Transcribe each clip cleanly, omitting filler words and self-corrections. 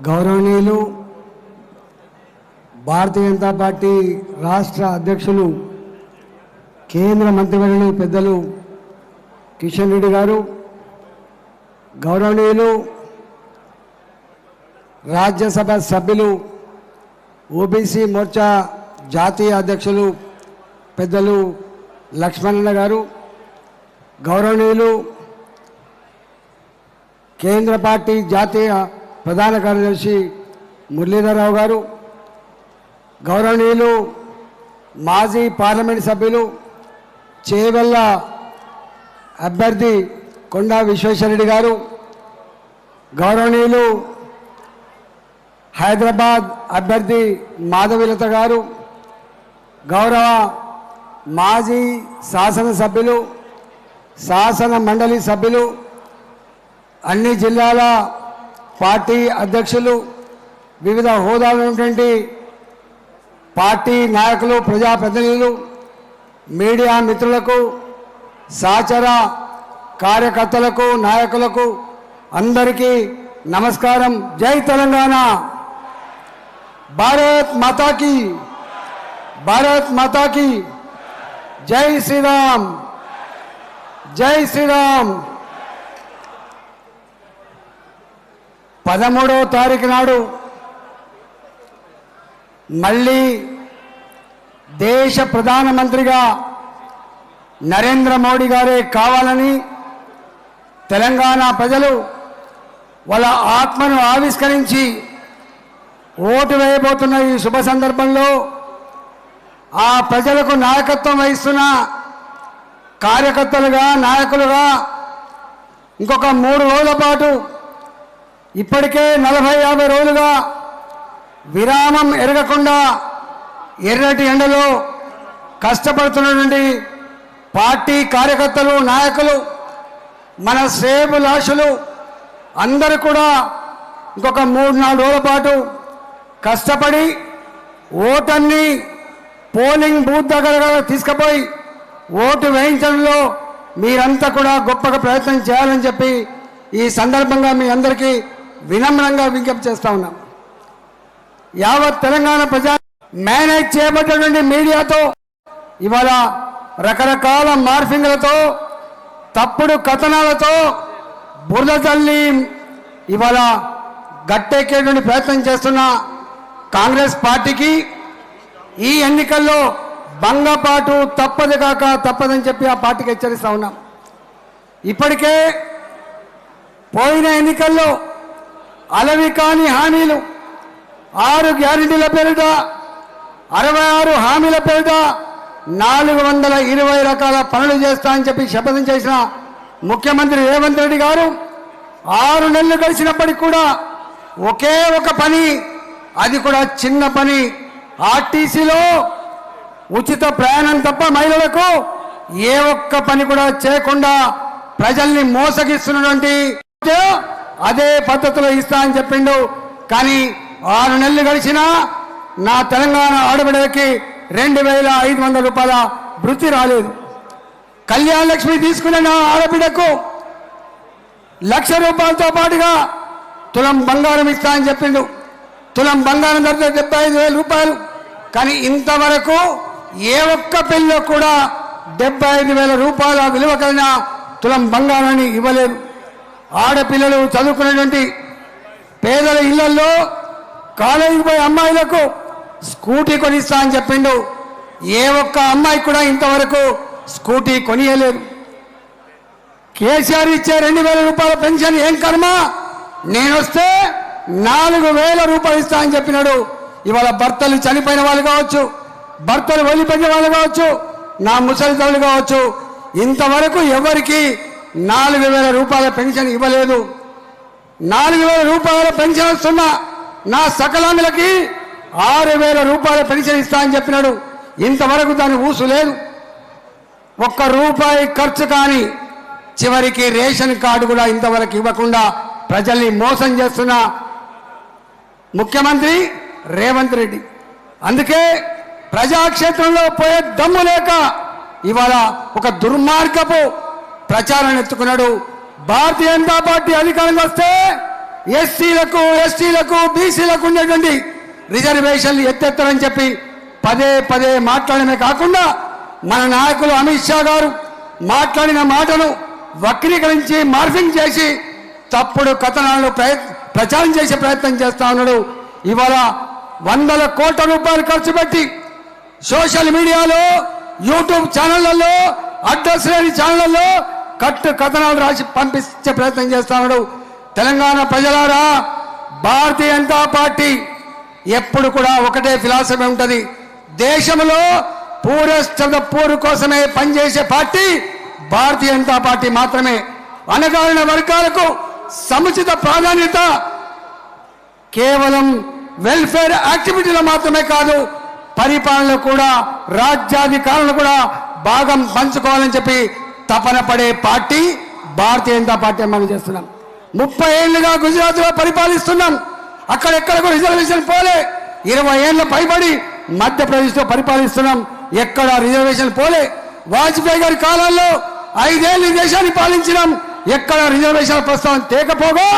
గౌరవనీయులు భారతీయ జనతా పార్టీ రాష్ట్ర అధ్యక్షులు కేంద్ర మంత్రివర్యులు పెద్దలు కిషన్ రెడ్డి గారు, గౌరవనీయులు రాజ్యసభ సభ్యులు ఓబీసీ మోర్చా జాతీయ అధ్యక్షులు పెద్దలు లక్ష్మణన్న గారు, గౌరవనీయులు కేంద్ర పార్టీ జాతీయ ప్రధాన కార్యదర్శి మురళీధరరావు గారు, గౌరవనీయులు మాజీ పార్లమెంట్ సభ్యులు చేవెళ్ళ అభ్యర్థి కొండా విశ్వేశ్వరరెడ్డి గారు, గౌరవనీయులు హైదరాబాద్ అభ్యర్థి మాధవీలత గారు, గౌరవ మాజీ శాసనసభ్యులు శాసన మండలి సభ్యులు అన్ని జిల్లాల పార్టీ అధ్యక్షులు వివిధ హోదాలో ఉన్నటువంటి పార్టీ నాయకులు ప్రజాప్రతినిధులు మీడియా మిత్రులకు సహచర కార్యకర్తలకు నాయకులకు అందరికీ నమస్కారం। జై తెలంగాణ, భారత్ మాతా కీ, భారత్ మాతా కీ, జై శ్రీరామ్, జై శ్రీరామ్। 13వ తారీఖు నాడు మళ్ళీ దేశ ప్రధానమంత్రిగా నరేంద్ర మోడీ గారే కావాలని తెలంగాణ ప్రజలు వాళ్ళ ఆత్మను ఆవిష్కరించి ఓటు వేయబోతున్న ఈ శుభ సందర్భంలో ఆ ప్రజలకు నాయకత్వం వహిస్తున్న కార్యకర్తలుగా నాయకులుగా ఇంకొక 3 రోజుల పాటు ఇప్పటికే 40-50 రోజులుగా విరామం ఎరగకుండా ఎర్రటి ఎండలో కష్టపడుతున్నటువంటి పార్టీ కార్యకర్తలు నాయకులు మన శ్రేయోభిలాషులు అందరూ కూడా ఇంకొక 3-4 రోజుల పాటు కష్టపడి ఓటన్ని పోలింగ్ బూత్ దగ్గర తీసుకుపోయి ఓటు వేయించడంలో మీరంతా కూడా గొప్పగా ప్రయత్నం చేయాలని చెప్పి ఈ సందర్భంగా మీ అందరికీ వినమ్రంగా విజ్ఞప్తి చేస్తా ఉన్నాం। యావత్ తెలంగాణ ప్రజా మేనేజ్ చేయబడ్డటువంటి మీడియాతో ఇవాళ రకరకాల మార్ఫింగ్లతో తప్పుడు కథనాలతో బురద తల్లి ఇవాళ గట్టెక్కేటువంటి ప్రయత్నం చేస్తున్న కాంగ్రెస్ పార్టీకి ఈ ఎన్నికల్లో భంగపాటు తప్పదు కాక తప్పదని చెప్పి ఆ పార్టీకి హెచ్చరిస్తా ఉన్నాం। ఇప్పటికే పోయిన ఎన్నికల్లో అలవి కాని హామీలు 6 గ్యారెంటీల పేరిట 66 హామీల పేరిట 420 రకాల పనులు చేస్తా అని చెప్పి శపథం చేసిన ముఖ్యమంత్రి రేవంత్ రెడ్డి గారు 6 నెలలు గడిచినప్పటికీ కూడా ఒకే ఒక పని, అది కూడా చిన్న పని, ఆర్టీసీలో ఉచిత ప్రయాణం తప్ప మహిళలకు ఏ ఒక్క పని కూడా చేయకుండా ప్రజల్ని మోసగిస్తున్నటువంటి అదే పద్ధతిలో ఇస్తా అని చెప్పిండు। కానీ 6 నెలలు గడిచినా నా తెలంగాణ ఆడబిడ్డకి 2500 రూపాయల వృత్తి రాలేదు। కళ్యాణ లక్ష్మి తీసుకునే నా ఆడబిడ్డకు 1,00,000 రూపాయలతో పాటుగా తులం బంగారం ఇస్తా అని చెప్పిండు। తులం బంగారం ధర 75,000 రూపాయలు। కానీ ఇంతవరకు ఏ ఒక్క పెళ్లిలో కూడా 75,000 రూపాయల విలువ కలిగిన తులం బంగారాన్ని ఇవ్వలేదు। ఆడపిల్లలు చదువుకునేటువంటి పేదల ఇళ్లలో కాలేజీకి పోయే అమ్మాయిలకు స్కూటీ కొనిస్తా అని చెప్పిండు। ఏ ఒక్క అమ్మాయి కూడా ఇంతవరకు స్కూటీ కొనియలేదు। కేసీఆర్ ఇచ్చే 2,000 రూపాయల పెన్షన్ ఏం కర్మ, నేను వస్తే 4,000 రూపాయలు ఇస్తా అని చెప్పినాడు। ఇవాళ భర్తలు చనిపోయిన వాళ్ళు కావచ్చు, భర్తలు వదిలిపెట్టిన వాళ్ళు కావచ్చు, నా ముసలి తల్లులు కావచ్చు, ఇంతవరకు ఎవరికి 4,000 రూపాయల పెన్షన్ ఇవ్వలేదు। 4,000 రూపాయల పెన్షన్ వస్తున్న నా సకలాంగులకి 6,000 రూపాయల పెన్షన్ ఇస్తా అని చెప్పినాడు। ఇంతవరకు దాని ఊసు లేదు। 1 రూపాయి ఖర్చు కానీ చివరికి రేషన్ కార్డు కూడా ఇంతవరకు ఇవ్వకుండా ప్రజల్ని మోసం చేస్తున్న ముఖ్యమంత్రి రేవంత్ రెడ్డి। అందుకే ప్రజాక్షేత్రంలో పోయే దమ్ము లేక ఇవాళ ఒక దుర్మార్గపు ప్రచారం ఎత్తుకున్నాడు। భారతీయ జనతా పార్టీ అధికారంలో వస్తే ఎస్సీలకు ఎస్టీలకు బీసీలకు ఉండేటువంటి రిజర్వేషన్లు ఎత్తెత్తరని చెప్పి పదే పదే మాట్లాడమే కాకుండా మన నాయకులు అమిత్ షా గారు మాట్లాడిన మాటను వక్రీకరించి మార్ఫింగ్ చేసి తప్పుడు కథనాలను ప్రచారం చేసే ప్రయత్నం చేస్తా ఉన్నాడు. ఇవాళ వందల కోట్ల రూపాయలు ఖర్చు పెట్టి సోషల్ మీడియాలో యూట్యూబ్ ఛానళ్లలో అడ్రస్ లేని ఛానళ్లలో కట్టు కథనాలు రాసి పంపించే ప్రయత్నం చేస్తా ఉన్నాడు. తెలంగాణ ప్రజలారా, భారతీయ జనతా పార్టీ ఎప్పుడు కూడా ఒకటే ఫిలాసఫీ ఉంటుంది. దేశంలో పూరెస్ట్ ఆఫ్ ద పూర్ కోసమే పనిచేసే పార్టీ భారతీయ జనతా పార్టీ మాత్రమే. అణగారిన వర్గాలకు సముచిత ప్రాధాన్యత కేవలం వెల్ఫేర్ యాక్టివిటీలో మాత్రమే కాదు, పరిపాలనలో కూడా రాజ్యాధికారులు కూడా భాగం పంచుకోవాలని చెప్పి తపన పడే పార్టీ భారతీయ జనతా పార్టీ మనం చేస్తున్నాం. 30 ఏళ్లుగా గుజరాత్ లో పరిపాలిస్తున్నాం. అక్కడెక్కడ రిజర్వేషన్ పోలే. 20 ఏళ్ల పైబడి మధ్యప్రదేశ్ లో పరిపాలిస్తున్నాం. ఎక్కడ రిజర్వేషన్ పోలే. వాజ్పేయి గారి కాలంలో 5 ఏళ్లు దేశాన్ని పాలించినాం. ఎక్కడ రిజర్వేషన్ ప్రస్తావన తేకపోగా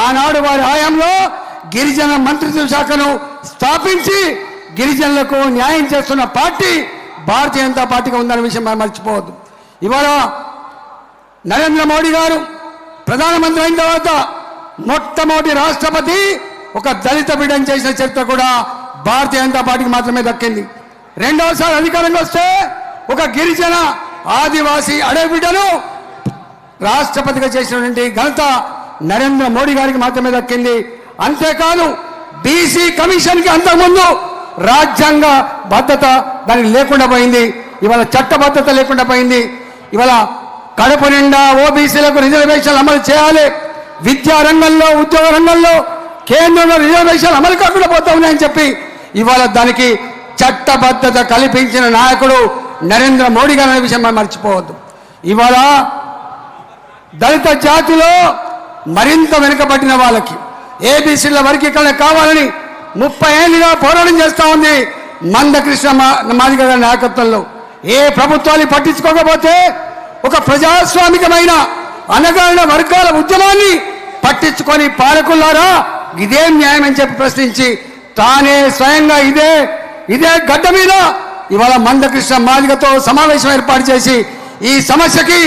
ఆనాడు వారి హయాంలో గిరిజన మంత్రిత్వ శాఖను స్థాపించి గిరిజనులకు న్యాయం చేస్తున్న పార్టీ భారతీయ జనతా పార్టీగా ఉందన్న విషయం మనం మర్చిపోవద్దు. ఇవాళ నరేంద్ర మోడీ గారు ప్రధానమంత్రి అయిన తర్వాత మొట్టమొదటి రాష్ట్రపతి ఒక దళిత బిడ్డను చేసిన చరిత్ర కూడా భారతీయ జనతా పార్టీకి మాత్రమే దక్కింది. రెండవసారి అధికారంలో వస్తే ఒక గిరిజన ఆదివాసీ అడవి బిడ్డను రాష్ట్రపతిగా చేసినటువంటి ఘనత నరేంద్ర మోడీ గారికి మాత్రమే దక్కింది. అంతేకాదు బీసీ కమిషన్ కి అంతకుముందు రాజ్యాంగ భద్రత దానికి లేకుండా పోయింది. ఇవాళ చట్టబద్ధత లేకుండా పోయింది. ఇవాళ కడుపు నిండా ఓబీసీలకు రిజర్వేషన్లు అమలు చేయాలి. విద్యా రంగంలో, ఉద్యోగ రంగంలో కేంద్రంలో రిజర్వేషన్లు అమలు కాకుండా పోతా ఉన్నాయని చెప్పి ఇవాళ దానికి చట్టబద్ధత కల్పించిన నాయకుడు నరేంద్ర మోడీ గారు అనే విషయం మనం మర్చిపోవద్దు. ఇవాళ దళిత జాతిలో మరింత వెనుకబడిన వాళ్ళకి ఏబీసీల వర్గీకరణ కావాలని 30 ఏళ్ళుగా పోరాటం చేస్తా ఉంది మందకృష్ణ మాదిగ గారి నాయకత్వంలో. ఏ ప్రభుత్వాన్ని పట్టించుకోకపోతే ఒక ప్రజాస్వామికమైన అణగారిన వర్గాల ఉద్యమాన్ని పట్టించుకొని పాలకులారా ఇదేం న్యాయం అని చెప్పి ప్రశ్నించి తానే స్వయంగా ఇదే గడ్డ మీద ఇవాళ మందకృష్ణ మాదిగతో సమావేశం ఏర్పాటు చేసి ఈ సమస్యకి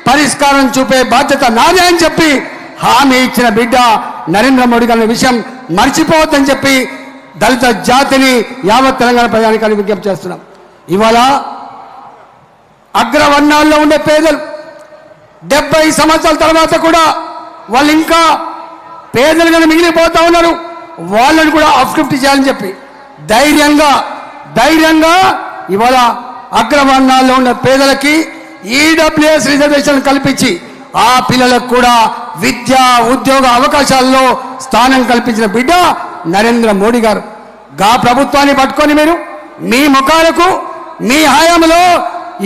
పరిష్కారం చూపే బాధ్యత నాదే అని చెప్పి హామీ ఇచ్చిన బిడ్డ నరేంద్ర మోడీ గారి విషయం మర్చిపోవద్దని చెప్పి దళిత జాతిని యావత్ తెలంగాణ ప్రజానికాన్ని విజ్ఞప్తి చేస్తున్నాం. ఇవాళ అగ్రవర్ణాల్లో ఉండే పేదలు 70 సంవత్సరాల తర్వాత కూడా వాళ్ళు ఇంకా పేదలుగానే మిగిలిపోతా ఉన్నారు. వాళ్ళని కూడా అప్లిఫ్ట్ చేయాలని చెప్పి ధైర్యంగా ఇవాళ అగ్రవర్ణాల్లో ఉన్న పేదలకి ఈడబ్ల్యూఎస్ రిజర్వేషన్ కల్పించి ఆ పిల్లలకు కూడా విద్యా ఉద్యోగ అవకాశాల్లో స్థానం కల్పించిన బిడ్డ నరేంద్ర మోడీ గారు. గా ప్రభుత్వాన్ని పట్టుకొని మీరు మీ ముఖాలకు మీ హయాంలో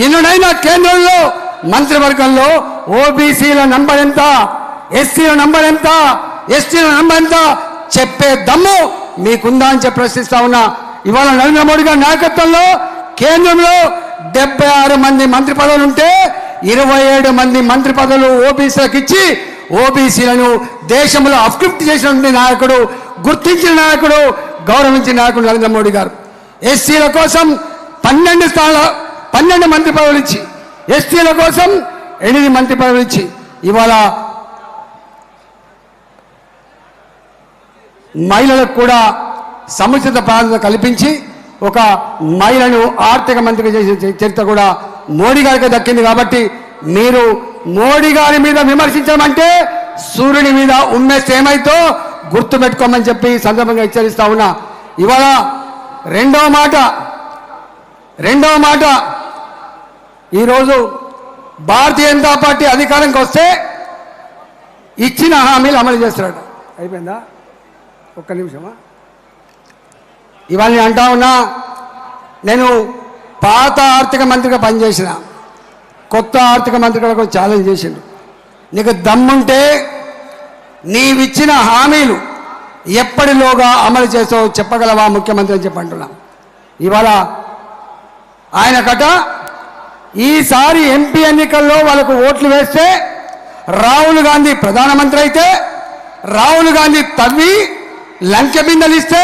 ఎన్నునైనా కేంద్రంలో మంత్రివర్గంలో ఓబీసీల నంబర్ ఎంత, ఎస్సీల నంబర్ ఎంత, ఎస్టీల నంబర్ ఎంత చెప్పే దమ్ము మీకుందా అని చెప్పి ప్రశ్నిస్తా ఉన్నా. ఇవాళ నరేంద్ర మోడీ గారి నాయకత్వంలో కేంద్రంలో 76 మంది మంత్రి పదవులు ఉంటే 27 మంది మంత్రి పదవులు ఓబీసీలకు ఇచ్చి ఓబీసీలను దేశంలో అప్లిఫ్ట్ చేసినటువంటి నాయకుడు, గుర్తించిన నాయకుడు, గౌరవించిన నాయకుడు నరేంద్ర మోడీ గారు. ఎస్సీల కోసం 12 మంత్రి పదవులు ఇచ్చి, ఎస్టీల కోసం 8 మంత్రి పదవులు ఇచ్చి ఇవాళ మహిళలకు కూడా సముచిత ప్రాధాన్యత కల్పించి ఒక మహిళను ఆర్థిక మంత్రిగా చేసిన చరిత్ర కూడా మోడీ గారికి దక్కింది. కాబట్టి మీరు మోడీ గారి మీద విమర్శించడం అంటే సూర్యుని మీద ఉమ్మేస్తే ఏమైతో గుర్తుపెట్టుకోమని చెప్పి సందర్భంగా హెచ్చరిస్తా ఉన్నా. ఇవాళ రెండవ మాట ఈరోజు భారతీయ జనతా పార్టీ అధికారంకి వస్తే ఇచ్చిన హామీలు అమలు చేస్తున్నాడు. అయిపోయిందా? ఒక్క నిమిషమా. ఇవాళ నేను అంటా ఉన్నా, నేను పాత ఆర్థిక మంత్రిగా పనిచేసిన, కొత్త ఆర్థిక మంత్రిగా ఛాలెంజ్ చేసిండు. నీకు దమ్ముంటే నీవిచ్చిన హామీలు ఎప్పటిలోగా అమలు చేసావు చెప్పగలవా ముఖ్యమంత్రి అని చెప్పి అంటున్నా. ఇవాళ ఆయన కట ఈసారి ఎంపీ ఎన్నికల్లో వాళ్ళకు ఓట్లు వేస్తే రాహుల్ గాంధీ ప్రధానమంత్రి అయితే రాహుల్ గాంధీ తవ్వి లంక బిందెలిస్తే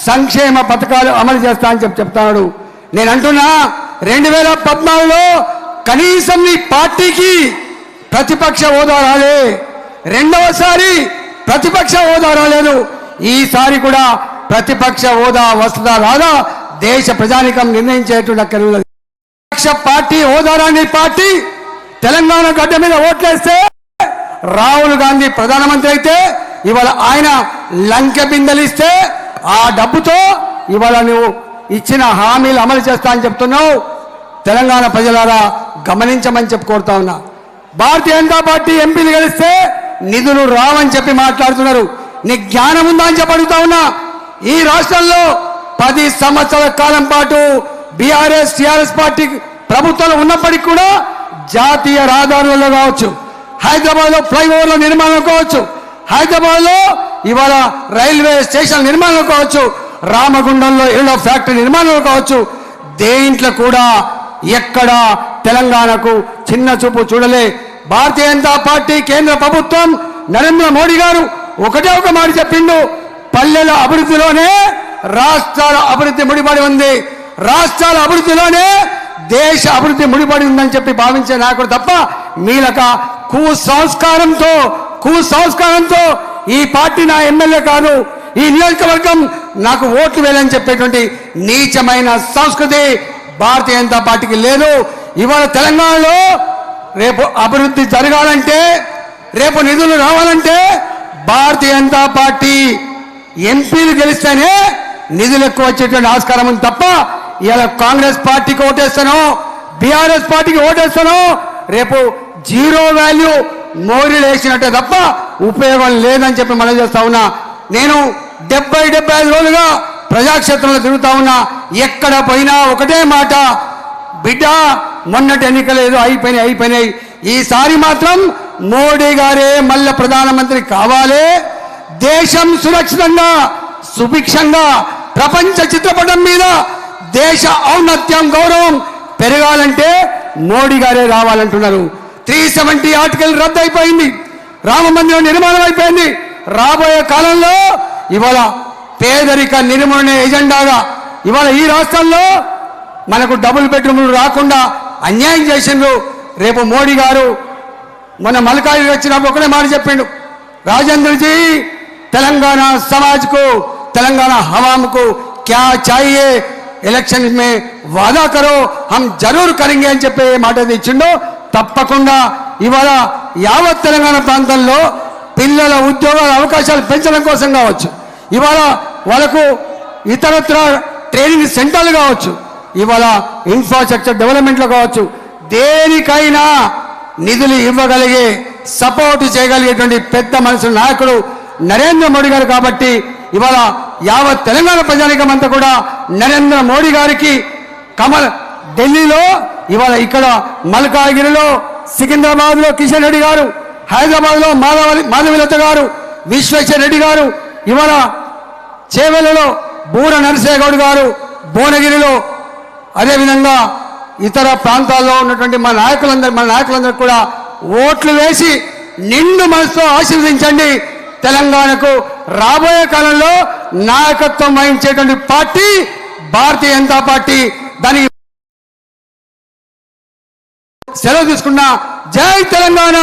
సంక్షేమ పథకాలు అమలు చేస్తా అని చెప్తాడు. నేను అంటున్నా 2014లో కనీసం నీ పార్టీకి ప్రతిపక్ష హోదా రాలే, రెండవసారి ప్రతిపక్ష హోదా రాలేదు, ఈసారి కూడా ప్రతిపక్ష హోదా వస్తుందా రాదా దేశ ప్రజానికం నిర్ణయించేటువంటి పార్టీ హోదా రాని పార్టీ తెలంగాణ గడ్డ మీద ఓట్లేస్తే రాహుల్ గాంధీ ప్రధానమంత్రి అయితే ఇవాళ ఆయన లంక బిందెలిస్తే ఆ డబ్బుతో ఇవాళ నువ్వు ఇచ్చిన హామీలు అమలు చేస్తా అని చెప్తున్నావు. తెలంగాణ ప్రజలారా గమనించమని చెప్పి కోరుతా ఉన్నా. భారతీయ జనతా పార్టీ ఎంపీలు గెలిస్తే నిధులు రావని చెప్పి మాట్లాడుతున్నారు. నీ జ్ఞానం ఉందా అని చెప్పి అడుగుతా ఉన్నా. ఈ రాష్ట్రంలో 10 సంవత్సరాల కాలం పాటు బీఆర్ఎస్ టీఆర్ఎస్ పార్టీ ప్రభుత్వంలో ఉన్నప్పటికీ కూడా జాతీయ రహదారులలో కావచ్చు, హైదరాబాద్ లో ఫ్లైఓవర్ల నిర్మాణం కావచ్చు, హైదరాబాద్ లో ఇవాళ రైల్వే స్టేషన్ నిర్మాణం కావచ్చు, రామగుండంలో ఎల్లో ఫ్యాక్టరీ నిర్మాణం కావచ్చు, దేంట్లో కూడా ఎక్కడ తెలంగాణకు చిన్న చూపు చూడలే. భారతీయ జనతా పార్టీ కేంద్ర ప్రభుత్వం నరేంద్ర మోడీ గారు ఒకటే ఒక మాట చెప్పిండు, పల్లెల అభివృద్ధిలోనే రాష్ట్రాల అభివృద్ధి ముడిపడి ఉంది, రాష్ట్రాల అభివృద్ధిలోనే దేశ అభివృద్ధి ముడిపడి ఉందని చెప్పి భావించే నాయకుడు తప్ప మీలక కుసంస్కారంతో ఈ పార్టీ నా ఎమ్మెల్యే కాదు, ఈ నియోజకవర్గం నాకు ఓట్లు వేయాలని చెప్పేటువంటి నీచమైన సంస్కృతి భారతీయ జనతా పార్టీకి లేదు. ఇవాళ తెలంగాణలో రేపు అభివృద్ధి జరగాలంటే, రేపు నిధులు రావాలంటే భారతీయ జనతా పార్టీ ఎంపీలు గెలిస్తేనే నిధులు ఎక్కువ వచ్చేటువంటి ఆస్కారం ఉంది తప్ప ఇలా కాంగ్రెస్ పార్టీకి ఓటేస్తానో బీఆర్ఎస్ పార్టీకి ఓటేస్తానో రేపు జీరో వాల్యూ మోరీలు వేసినట్టే తప్ప ఉపయోగం లేదని చెప్పి మనం చేస్తా ఉన్నా. నేను 70-75 రోజులుగా ప్రజాక్షేత్రంలో తిరుగుతా ఉన్నా. ఎక్కడ పోయినా ఒకటే మాట, బిడ్డ మొన్నటి ఎన్నికలు ఏదో అయిపోయినాయి, ఈసారి మాత్రం మోడీ గారే మళ్ళీ ప్రధానమంత్రి కావాలి, దేశం సురక్షితంగా సుభిక్షంగా ప్రపంచ చిత్రపటం మీద దేశ ఔన్నత్యం గౌరవం పెరగాలంటే మోడీ గారే రావాలంటున్నారు. 370 ఆర్టికల్ రద్దు అయిపోయింది, రామ మందిరం నిర్మాణం అయిపోయింది. రాబోయే కాలంలో ఇవాళ పేదరిక నిర్మూలన ఎజెండాగా ఇవాళ ఈ రాష్ట్రంలో మనకు డబుల్ బెడ్రూమ్లు రాకుండా అన్యాయం చేసిండ్రు. రేపు మోడీ గారు మన మల్కాయి వచ్చినప్పుడు ఒకటే మాట చెప్పిండు, రాజేంద్రజీ తెలంగాణ సమాజ్ को తెలంగాణ हवाम को क्या चाहिए, ఎలక్షన్ మే వాదా కరో హమ్ జరూర్ కరెంగే అని చెప్పే మాట ఇచ్చిండో తప్పకుండా ఇవాళ యావత్ తెలంగాణ ప్రాంతంలో పిల్లల ఉద్యోగాల అవకాశాలు పెంచడం కోసం కావచ్చు, ఇవాళ వాళ్ళకు ఇతరత్ర ట్రైనింగ్ సెంటర్లు కావచ్చు, ఇవాళ ఇన్ఫ్రాస్ట్రక్చర్ డెవలప్మెంట్లో కావచ్చు, దేనికైనా నిధులు ఇవ్వగలిగే సపోర్ట్ చేయగలిగేటువంటి పెద్ద మనసు నాయకుడు నరేంద్ర మోడీ గారు. కాబట్టి ఇవాళ యావత్ తెలంగాణ ప్రజానికం అంతా కూడా నరేంద్ర మోడీ గారికి ఢిల్లీలో ఇవాళ ఇక్కడ మల్కాగిరిలో, సికింద్రాబాద్ లో కిషన్ రెడ్డి గారు, హైదరాబాద్ లో మాధవీలత గారు, విశ్వేశ్వర రెడ్డి గారు, ఇవాళ చేవెళ్లలో బూర నరసేగౌడ్ గారు, భువనగిరిలో అదేవిధంగా ఇతర ప్రాంతాల్లో ఉన్నటువంటి మన నాయకులందరూ కూడా ఓట్లు వేసి నిండు మనసుతో ఆశీర్వదించండి. తెలంగాణకు రాబోయే కాలంలో నాయకత్వం వహించేటువంటి పార్టీ భారతీయ జనతా పార్టీ. దానికి సెలవు తీసుకున్నా. జై తెలంగాణ,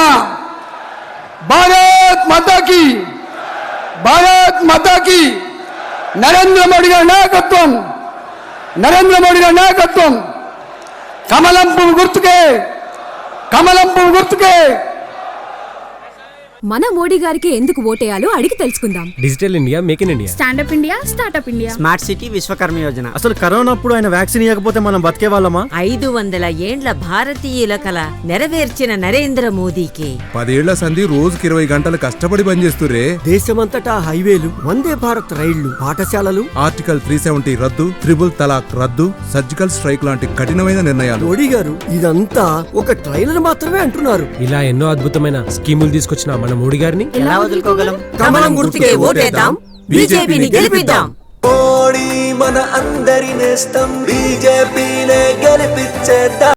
భారత్ మాతాకి, భారత్ మాతాకి. నరేంద్ర మోడీ గారి నాయకత్వం, నరేంద్ర మోడీ గారి నాయకత్వం. కమలం పువ్వు గుర్తుకే, కమలం పువ్వు గుర్తుకే. మన మోడీ గారికి ఎందుకు ఓటేయాలో అడిగి తెలుసుకుందాం. Digital India, make in India, stand up India, startup India, smart city, Vishwakarma Yojana. అసలు కరోనా అప్పుడు ఆయన వ్యాక్సిన్ ఇవ్వకపోతే మనం బతికే వాళ్ళమా? 500 ఏండ్ల భారతీయుల కల నెరవేర్చిన నరేంద్ర మోదీకి 10 ఏళ్ల సంధి రోజుకి 20 గంటలు కష్టపడి పనిచేస్తురే. దేశమంతటా హైవేలు, వందే భారత్ రైళ్లు, పాఠశాలలు, ఆర్టికల్ 370 రద్దు, ట్రిపుల్ తలాక్ రద్దు, సర్జికల్ స్ట్రైక్ లాంటి కఠినమైన నిర్ణయాలు. మోడీ గారు ఇదంతా ఒక ట్రైలర్ మాత్రమే అంటున్నారు. ఇలా ఎన్నో అద్భుతమైన స్కీములు తీసుకొచ్చిన మన మోడీ గారిని ఎలా వదులుకోగలం? కమలం గుర్తుకే ఓటేద్దాం, బీజేపీని గెలిపిద్దాం. మోడీ మన అందరి నేస్తం, బీజేపీనే గెలిపించేద్దాం.